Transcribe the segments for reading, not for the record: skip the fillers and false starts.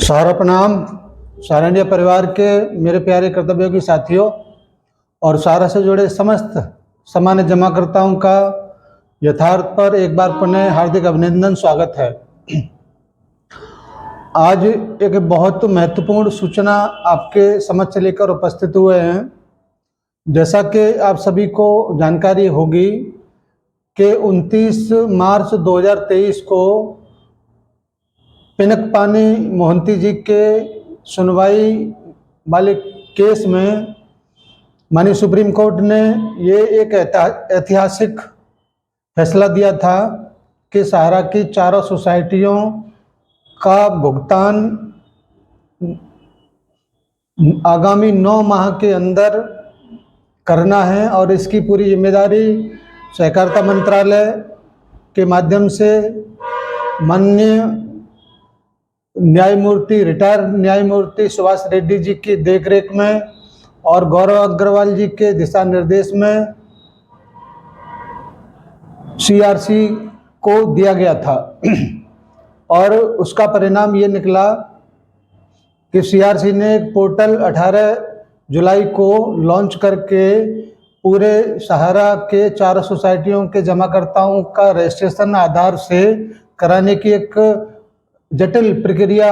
सारा प्रणाम। सारा इंडिया परिवार के मेरे प्यारे कर्तव्योगी साथियों और सारा से जुड़े समस्त सामान्य जमाकर्ताओं का यथार्थ पर एक बार पुनः हार्दिक अभिनंदन, स्वागत है। आज एक बहुत महत्वपूर्ण सूचना आपके समक्ष लेकर उपस्थित हुए हैं। जैसा कि आप सभी को जानकारी होगी कि 29 मार्च 2023 को पिनकपानी मोहंती जी के सुनवाई वाले केस में माननीय सुप्रीम कोर्ट ने ये एक ऐतिहासिक फैसला दिया था कि सहारा की चारों सोसाइटियों का भुगतान आगामी 9 माह के अंदर करना है और इसकी पूरी जिम्मेदारी सहकारिता मंत्रालय के माध्यम से माननीय न्यायमूर्ति रिटायर न्यायमूर्ति सुभाष रेड्डी जी की देखरेख में और गौरव अग्रवाल जी के दिशा निर्देश में सीआरसी को दिया गया था। और उसका परिणाम ये निकला कि सीआरसी ने एक पोर्टल 18 जुलाई को लॉन्च करके पूरे सहारा के चारों सोसाइटियों के जमाकर्ताओं का रजिस्ट्रेशन आधार से कराने की एक जटिल प्रक्रिया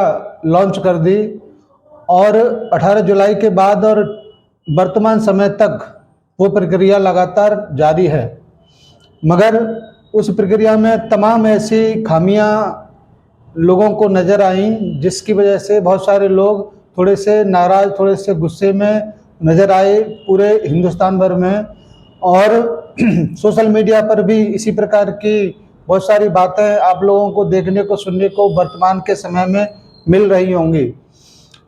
लॉन्च कर दी और 18 जुलाई के बाद और वर्तमान समय तक वो प्रक्रिया लगातार जारी है। मगर उस प्रक्रिया में तमाम ऐसी खामियां लोगों को नज़र आईं जिसकी वजह से बहुत सारे लोग थोड़े से नाराज़, थोड़े से गुस्से में नज़र आए पूरे हिंदुस्तान भर में। और सोशल मीडिया पर भी इसी प्रकार की बहुत सारी बातें आप लोगों को देखने को, सुनने को वर्तमान के समय में मिल रही होंगी,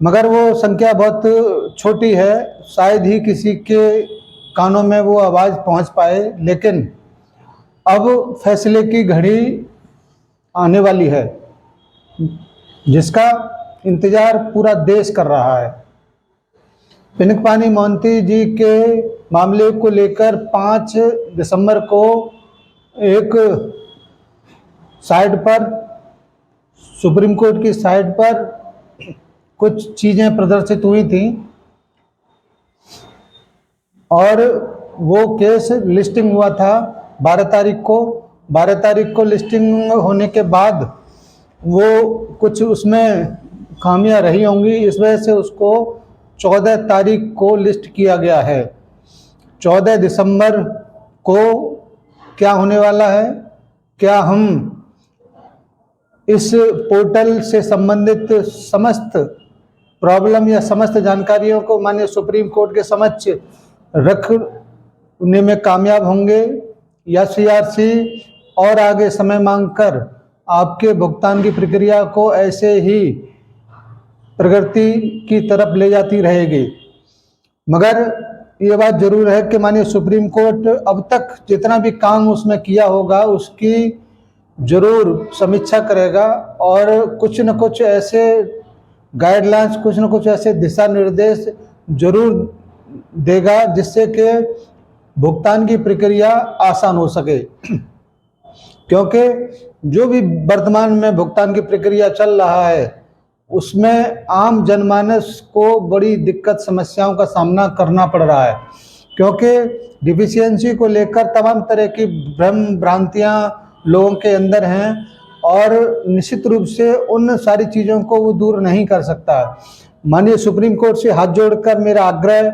मगर वो संख्या बहुत छोटी है, शायद ही किसी के कानों में वो आवाज़ पहुंच पाए। लेकिन अब फैसले की घड़ी आने वाली है जिसका इंतज़ार पूरा देश कर रहा है। पिनकपानी मोहंती जी के मामले को लेकर 5 दिसंबर को एक साइट पर, सुप्रीम कोर्ट की साइट पर कुछ चीज़ें प्रदर्शित हुई थी और वो केस लिस्टिंग हुआ था 12 तारीख को। 12 तारीख को लिस्टिंग होने के बाद वो कुछ उसमें खामियां रही होंगी, इस वजह से उसको 14 तारीख को लिस्ट किया गया है। 14 दिसंबर को क्या होने वाला है? क्या हम इस पोर्टल से संबंधित समस्त प्रॉब्लम या समस्त जानकारियों को माननीय सुप्रीम कोर्ट के समक्ष रखने में कामयाब होंगे या सीआरसी और आगे समय मांगकर आपके भुगतान की प्रक्रिया को ऐसे ही प्रगति की तरफ ले जाती रहेगी? मगर ये बात जरूर है कि माननीय सुप्रीम कोर्ट अब तक जितना भी काम उसमें किया होगा उसकी जरूर समीक्षा करेगा और कुछ न कुछ ऐसे गाइडलाइंस, कुछ न कुछ ऐसे दिशा निर्देश जरूर देगा जिससे कि भुगतान की प्रक्रिया आसान हो सके। क्योंकि जो भी वर्तमान में भुगतान की प्रक्रिया चल रहा है उसमें आम जनमानस को बड़ी दिक्कत, समस्याओं का सामना करना पड़ रहा है, क्योंकि डिफिशियंसी को लेकर तमाम तरह की भ्रम भ्रांतियाँ लोगों के अंदर हैं और निश्चित रूप से उन सारी चीज़ों को वो दूर नहीं कर सकता। माननीय सुप्रीम कोर्ट से हाथ जोड़कर मेरा आग्रह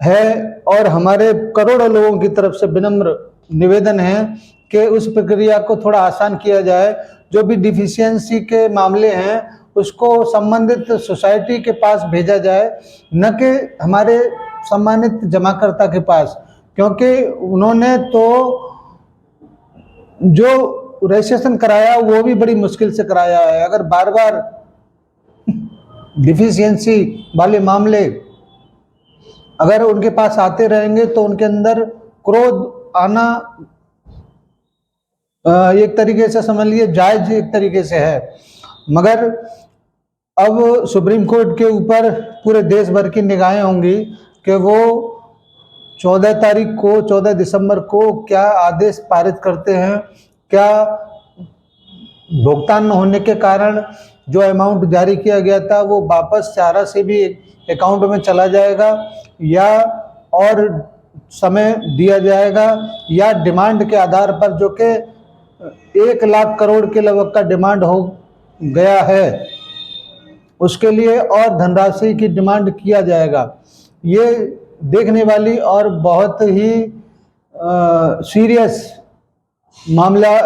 है और हमारे करोड़ों लोगों की तरफ से विनम्र निवेदन है कि उस प्रक्रिया को थोड़ा आसान किया जाए। जो भी डिफिशियंसी के मामले हैं उसको संबंधित सोसाइटी के पास भेजा जाए, न कि हमारे सम्मानित जमाकर्ता के पास, क्योंकि उन्होंने तो जो रजिस्ट्रेशन कराया वो भी बड़ी मुश्किल से कराया है। अगर बार बार डिफिशियंसी वाले मामले अगर उनके पास आते रहेंगे तो उनके अंदर क्रोध आना एक तरीके से समझ लीजिए जायज एक तरीके से है। मगर अब सुप्रीम कोर्ट के ऊपर पूरे देश भर की निगाहें होंगी कि वो 14 तारीख को, 14 दिसंबर को क्या आदेश पारित करते हैं। क्या भुगतान न होने के कारण जो अमाउंट जारी किया गया था वो वापस चारा से भी अकाउंट में चला जाएगा या और समय दिया जाएगा, या डिमांड के आधार पर, जो कि 1 लाख करोड़ के लगभग का डिमांड हो गया है, उसके लिए और धनराशि की डिमांड किया जाएगा। ये देखने वाली और बहुत ही सीरियस मामला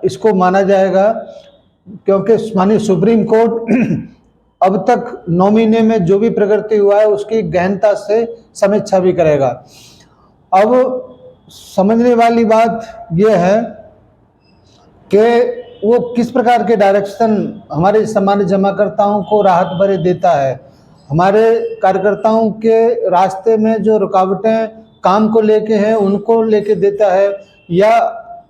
इसको माना जाएगा, क्योंकि माननीय सुप्रीम कोर्ट अब तक 9 महीने में जो भी प्रगति हुआ है उसकी गहनता से समीक्षा भी करेगा। अब समझने वाली बात यह है कि वो किस प्रकार के डायरेक्शन हमारे सामान्य जमाकर्ताओं को राहत भरे देता है, हमारे कार्यकर्ताओं के रास्ते में जो रुकावटें काम को लेके हैं उनको लेके देता है, या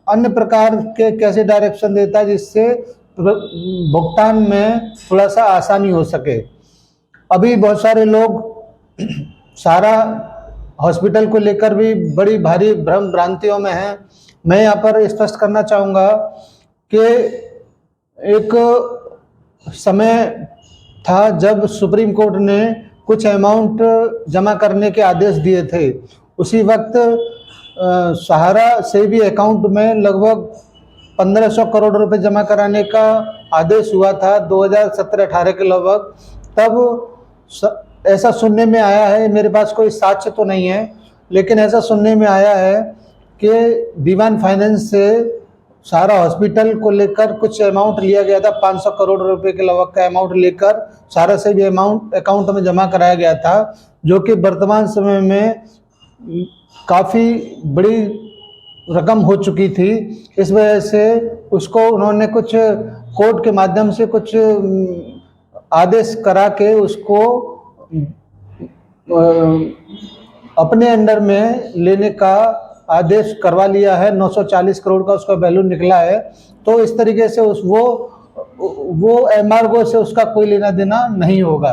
अन्य प्रकार के कैसे डायरेक्शन देता है जिससे भुगतान में थोड़ा सा आसानी हो सके। अभी बहुत सारे लोग सारा हॉस्पिटल को लेकर भी बड़ी भारी भ्रम भ्रांतियों में हैं। मैं यहाँ पर स्पष्ट करना चाहूँगा कि एक समय था जब सुप्रीम कोर्ट ने कुछ अमाउंट जमा करने के आदेश दिए थे। उसी वक्त सहारा से भी अकाउंट में लगभग 1500 करोड़ रुपए जमा कराने का आदेश हुआ था 2017-18 के लगभग। तब ऐसा सुनने में आया है, मेरे पास कोई साक्ष्य तो नहीं है, लेकिन ऐसा सुनने में आया है कि दीवान फाइनेंस से सहारा हॉस्पिटल को लेकर कुछ अमाउंट लिया गया था, 500 करोड़ रुपए के लगभग का अमाउंट लेकर सहारा से भी अमाउंट अकाउंट में जमा कराया गया था, जो कि वर्तमान समय में काफ़ी बड़ी रकम हो चुकी थी। इस वजह से उसको उन्होंने कुछ कोर्ट के माध्यम से कुछ आदेश करा के उसको अपने अंडर में लेने का आदेश करवा लिया है। 940 करोड़ का उसका वैल्यू निकला है। तो इस तरीके से वो एम्बार्गो से उसका कोई लेना देना नहीं होगा।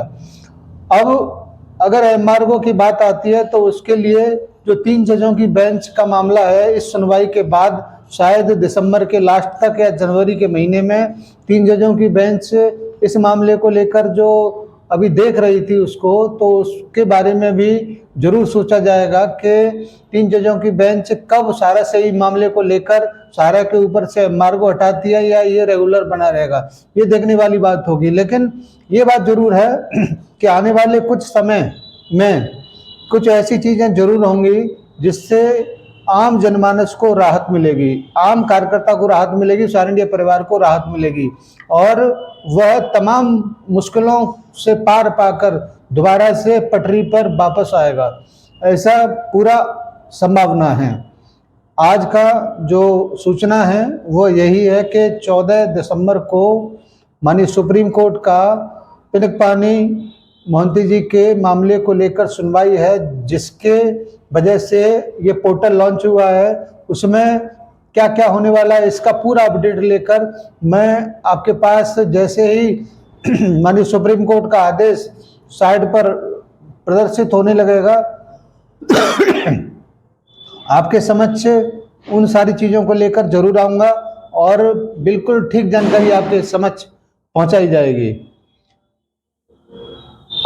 अब अगर एम्बार्गो की बात आती है तो उसके लिए जो 3 जजों की बेंच का मामला है, इस सुनवाई के बाद शायद दिसंबर के लास्ट तक या जनवरी के महीने में 3 जजों की बेंच इस मामले को लेकर जो अभी देख रही थी उसको, तो उसके बारे में भी जरूर सोचा जाएगा कि 3 जजों की बेंच कब सहारा से ही मामले को लेकर सहारा के ऊपर से एम्बार्गो हटाती है या ये रेगुलर बना रहेगा, ये देखने वाली बात होगी। लेकिन ये बात जरूर है कि आने वाले कुछ समय में कुछ ऐसी चीज़ें जरूर होंगी जिससे आम जनमानस को राहत मिलेगी, आम कार्यकर्ता को राहत मिलेगी, सारे इंडिया परिवार को राहत मिलेगी और वह तमाम मुश्किलों से पार पाकर दोबारा से पटरी पर वापस आएगा, ऐसा पूरा संभावना है। आज का जो सूचना है वो यही है कि 14 दिसंबर को माननीय सुप्रीम कोर्ट का पिनकपानी मोहंती जी के मामले को लेकर सुनवाई है, जिसके वजह से ये पोर्टल लॉन्च हुआ है। उसमें क्या क्या होने वाला है इसका पूरा अपडेट लेकर मैं आपके पास जैसे ही माननीय सुप्रीम कोर्ट का आदेश साइड पर प्रदर्शित होने लगेगा आपके समक्ष उन सारी चीज़ों को लेकर जरूर आऊँगा और बिल्कुल ठीक जानकारी आपके समक्ष पहुँचाई जाएगी।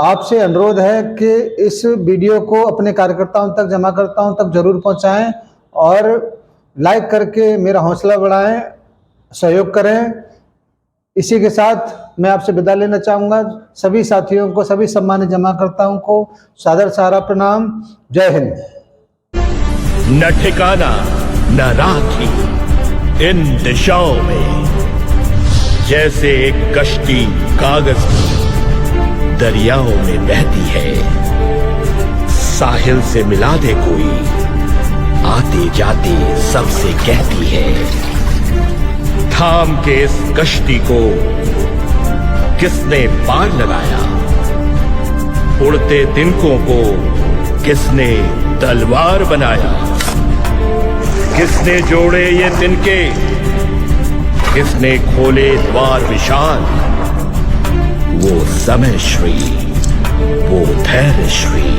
आपसे अनुरोध है कि इस वीडियो को अपने कार्यकर्ताओं तक, जमाकर्ताओं तक जरूर पहुंचाएं और लाइक करके मेरा हौसला बढ़ाएं, सहयोग करें। इसी के साथ मैं आपसे विदा लेना चाहूँगा। सभी साथियों को, सभी सम्मानित जमाकर्ताओं को सादर सहारा प्रणाम। जय हिंद। न ठिकाना न राखी इन दिशाओं में, जैसे एक कश्ती कागज की दरियाओं में बहती है, साहिल से मिला दे कोई, आते जाते सबसे कहती है। थाम के इस कश्ती को किसने पार लगाया, उड़ते तिनकों को किसने तलवार बनाया, किसने जोड़े ये तिनके, किसने खोले द्वार विशाल। वो समय श्री, वो धैर्य श्री,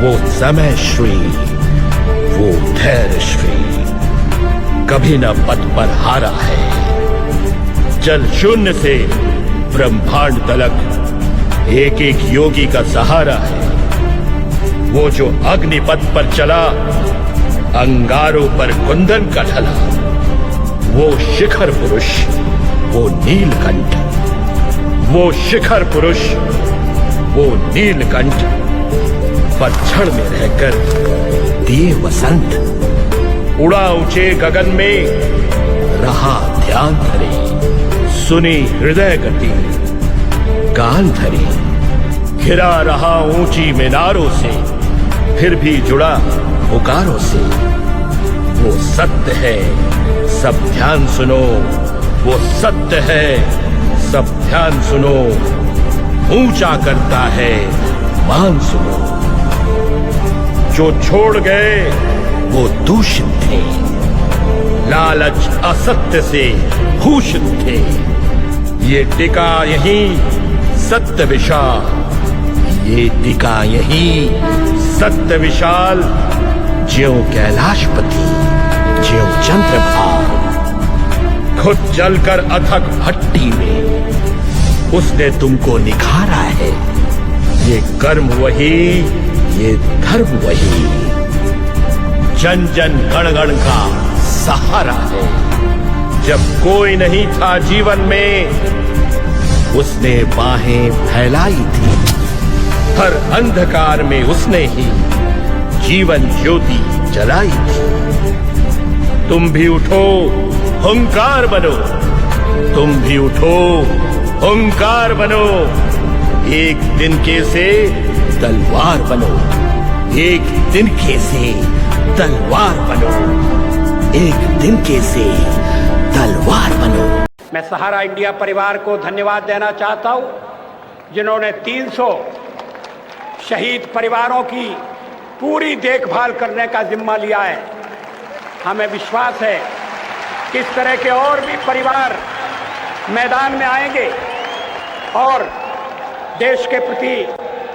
वो समय श्री, वो धैर्य श्री, कभी न पद पर हारा है। जल शून्य से ब्रह्मांड तलक एक एक योगी का सहारा है। वो जो अग्निपथ पर चला, अंगारों पर कुंदन का ढला, वो शिखर पुरुष, वो नीलकंठ, वो शिखर पुरुष, वो नीलकंठ पतझड़ में रहकर दिए वसंत, उड़ा ऊंचे गगन में, रहा ध्यान धरे, सुनी हृदय गति, कान धरे, घिरा रहा ऊंची मीनारों से, फिर भी जुड़ा पुकारों से। वो सत्य है, सब ध्यान सुनो, वो सत्य है, सब ध्यान सुनो, ऊंचा करता है, मान सुनो। जो छोड़ गए वो दूषित थे, लालच असत्य से भूषित थे। ये टिका यहीं सत्य विशाल, ये टिका यहीं सत्य विशाल, ज्यों कैलाशपति, ज्यों चंद्रभाग। खुद जलकर अथक भट्टी में उसने तुमको निखारा है। ये कर्म वही, ये धर्म वही, जन जन गण गण का सहारा है। जब कोई नहीं था जीवन में, उसने बाहें फैलाई थी। हर अंधकार में उसने ही जीवन ज्योति जलाई थी। तुम भी उठो, हुंकार बनो, तुम भी उठो, हुंकार बनो। एक तिनके से तलवार बनो, एक तिनके से तलवार बनो, एक तिनके से तलवार बनो। मैं सहारा इंडिया परिवार को धन्यवाद देना चाहता हूं, जिन्होंने 300 शहीद परिवारों की पूरी देखभाल करने का जिम्मा लिया है। हमें विश्वास है कि इस तरह के और भी परिवार मैदान में आएंगे और देश के प्रति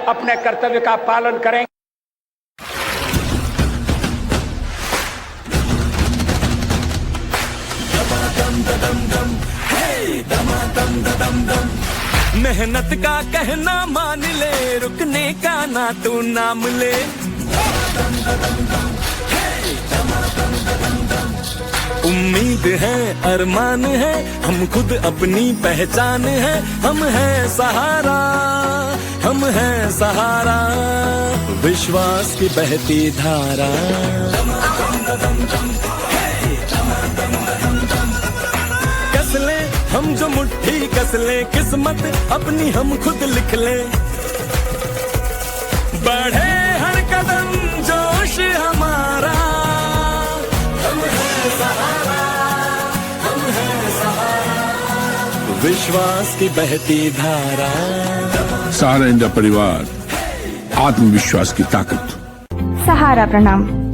अपने कर्तव्य का पालन करेंगे। मेहनत का कहना मान ले, रुकने का ना तू नाम ले। उम्मीद है, अरमान है, हम खुद अपनी पहचान है। हम हैं सहारा, हम हैं सहारा, विश्वास की बहती धारा। कस ले हम जो मुट्ठी कस ले, किस्मत अपनी हम खुद लिख ले। बढ़े हर कदम जोश हमारा, हम हैं सहारा, हम हैं सहारा, विश्वास की बहती धारा। सहारा इंडिया परिवार, आत्मविश्वास की ताकत। सहारा प्रणाम।